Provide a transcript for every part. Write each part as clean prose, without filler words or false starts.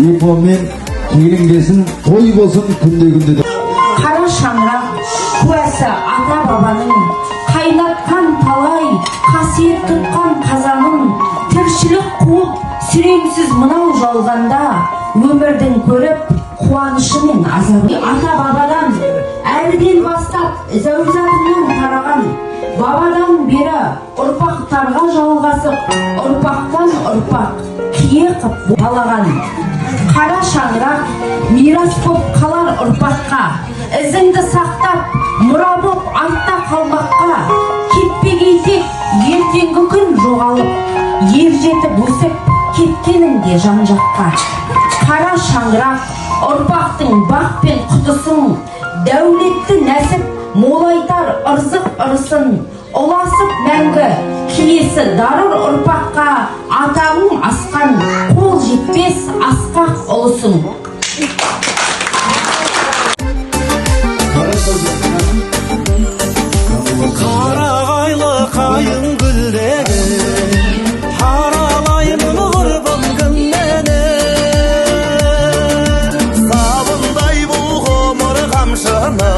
ипомен келінгесін той болсын күнде. Қара шаңырақ куәсі ата бабаның, қайнатқан талай қасиет тұтқан қазаның, тіршілік қуып сүреңсіз мынау жалғанда, өмірдің көріп қуанышы мен азабы. Ата бабадан әріден бастап зәузатынан тараған, бабадан бері ұрпақтарға жалғасып, ұрпақтан ұрпақ кие қып балаған. Қара шаңырақ мирас боп қалар ұрпаққа, ізіңді сақтап мұра боп артта қалмаққа. Кетпегейтек ертеңгі күн жоғалып, ер жетіп өсіп кеткеніңде жан жаққа. Қара шаңырақ ұрпақтың бақ пен құтысын, дәулетті нәсіп молайтар ырзық ырысын. Ұласып мәңгі киесі дарыр ұрпаққа, атағың асқан қол жетпес асқақ ұлысың. Қарағайлы қайың гүлдегі, аралаймын ғұрбым күннені. Сабындай бұл ғұмыр қамшыны.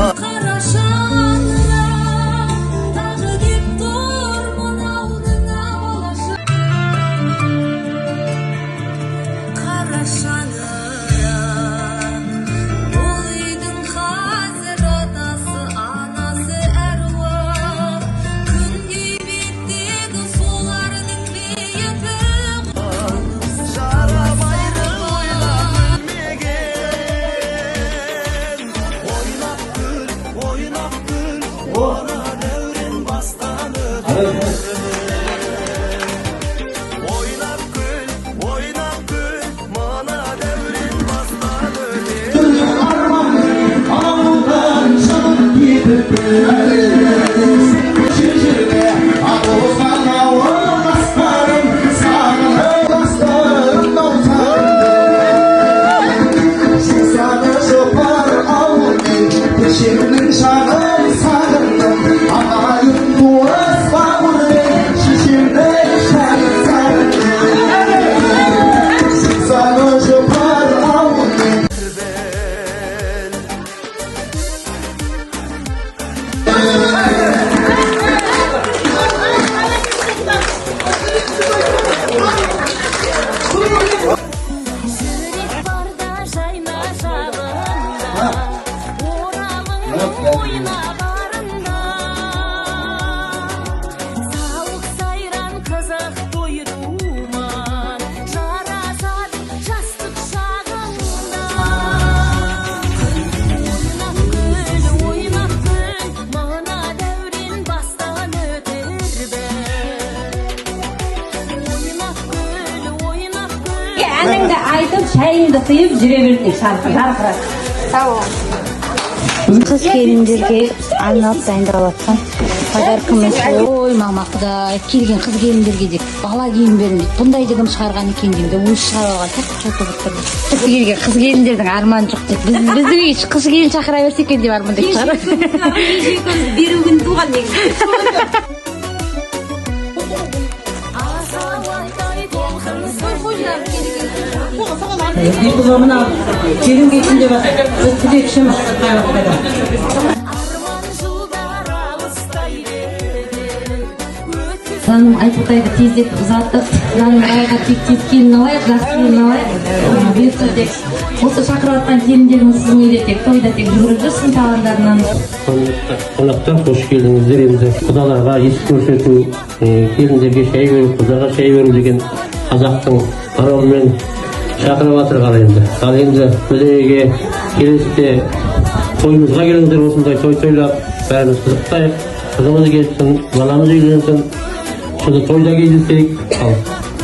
Әніңді айтып, шайыңды тыйып жүре бердік жарқырап. Қыз келіндерге арнап дайындалып жатқан подаркамыз. Ой, мама құдай, келген қыз келіндерге де бала киім берін дейді. Бұндай дегім шығарған екен деймін, өзі шығарып алған тәтті тұрды. Тіпті келген қыз келіндердің арманы жоқ дейді. Біздің қыз келін шақыра берсе екен деп армандап шығар. Беру күн туған негізі. Bir kızımına gelin geçince bak, ötüde kişimiz hayatlarda. Жаным айтпайды тездеп ұзатып, жаным аяға тек келін алайық, жақсы келін алайық. Бұйырса тек осы шақырып жатқан келіндеріміз сіздің үйде тек тойда тек жүгіріп жүрсін тағандарынан. Қонақтар қош келдіңіздер. Енді құдаларға есік көрсету, келіндерге шай беру, қыздарға шай беру деген қазақтың паромымен шақырып жатырған енді. Ал енді біздерге келесіде тойымызға келіңдер, осындай той тойлап, бәріміз қызықтайық. Қызымыз келсін, баламыз үйленсін. Şurada toyda gezilsek,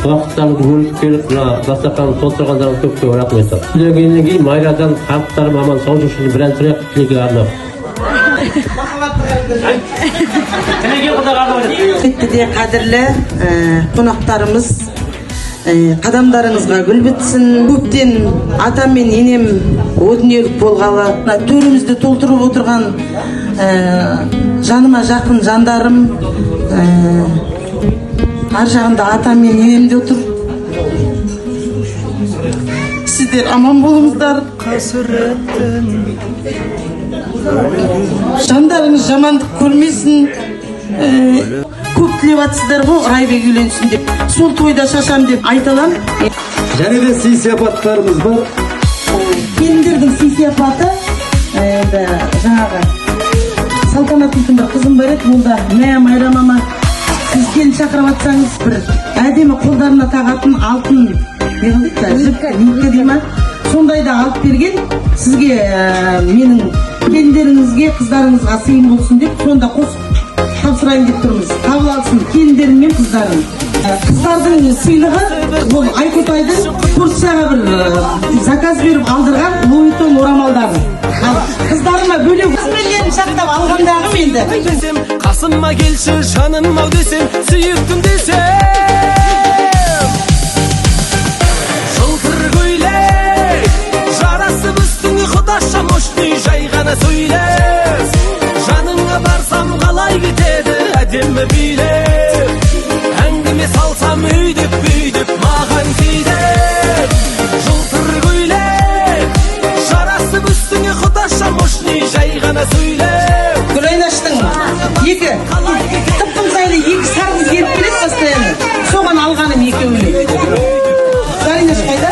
vakıtlarımızı bölüp gelip, dastaqanımızı толтырғандарыңыз көп рахмет. Sizlerden кейін майрадан халықтарым аман сау жүрсін, бірән сұрайық тілекке арнап. Де қадірлі қонақтарымыз, қадамдарыңызға гүл бітсін. Көптен атам мен енем о дүниелік болғалы. Төрімізді толтырып отырған жаныма жақын жандарым, ар жағында атам мен енем де отыр. сиздер аман болуңуздар. Жандарыңыз жамандық көрмесін. Көп тілеп атсыздар ғой Райбек үйленсін деп. Сол тойда шашам деп айталам. Және де сый сияпаттарымыз бар. Келіндердің сый сияпаты жаңағы салтанаттың бір қызым бар еді, ол да мә Майра мама, сіз келін шақырып атсаңыз бір әдемі қолдарына тағатын алтын не қылдық жіпка дей ма, сондайды алып берген сізге, менің келіндеріңізге, қыздарыңызға сыйым болсын деп, сонда қосып тапсырайын деп тұрмыз. Қабыл алсын келіндерің мен қыздарың. Қыздардың сыйлығы бұл Айкотайдың Поршаға бір заказ беріп алдырған Луи Виттон орамалдары. Қыздарыма бөлек қызмерлерін шақтап алғандағым енді. Қасыма келші жаным ау десем, сүйіктім десем. Жылтыр көйлек жарасып үстіңе құдаша мощный жай ғана сөйлес. Жаныңа барсам қалай кетеді әдемі билеп. Әңгіме салсам өйдеп маған кейдеп. Жылтыр көйлек жарасып үстіңе құдаша мощный жай ғана сөйлеп. Гүлайнаштың екі тыптың зайлы екі сарғыз келіп келеді постоянно. Соған алғаным екеуіне. Гүлайнаш қайда?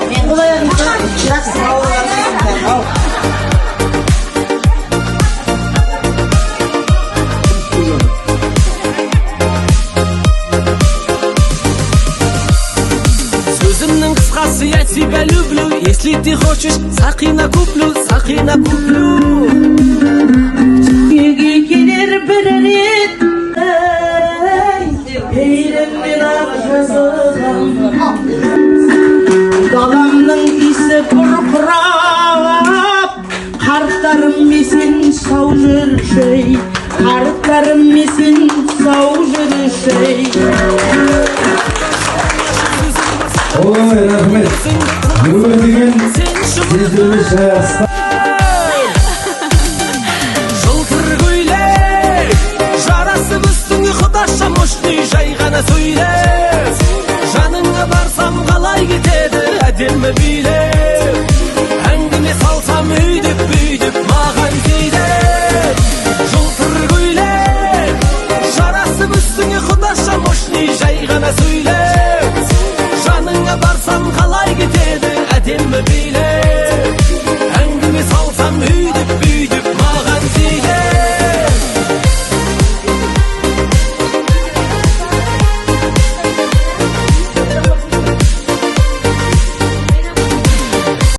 Мен бұл аяғымды жақсы алғаным. Сөзімнің қысқасы я тебя люблю. Если ты хочешь, сақина куплю. Үйге келер бір рет бейріммен ақ жазылған даламның исі бұрқырап, қарттарым месен сау жүршей, қарттарым месен сау жүршей. Ой, рахмет. Бүгін деген сезімі шаясқа. Жылтыр көйлек жарасып үстіңе құдаша мощный жай ғана сөйлес. Жаныңа барсам қалай кетеді әдемі билеп.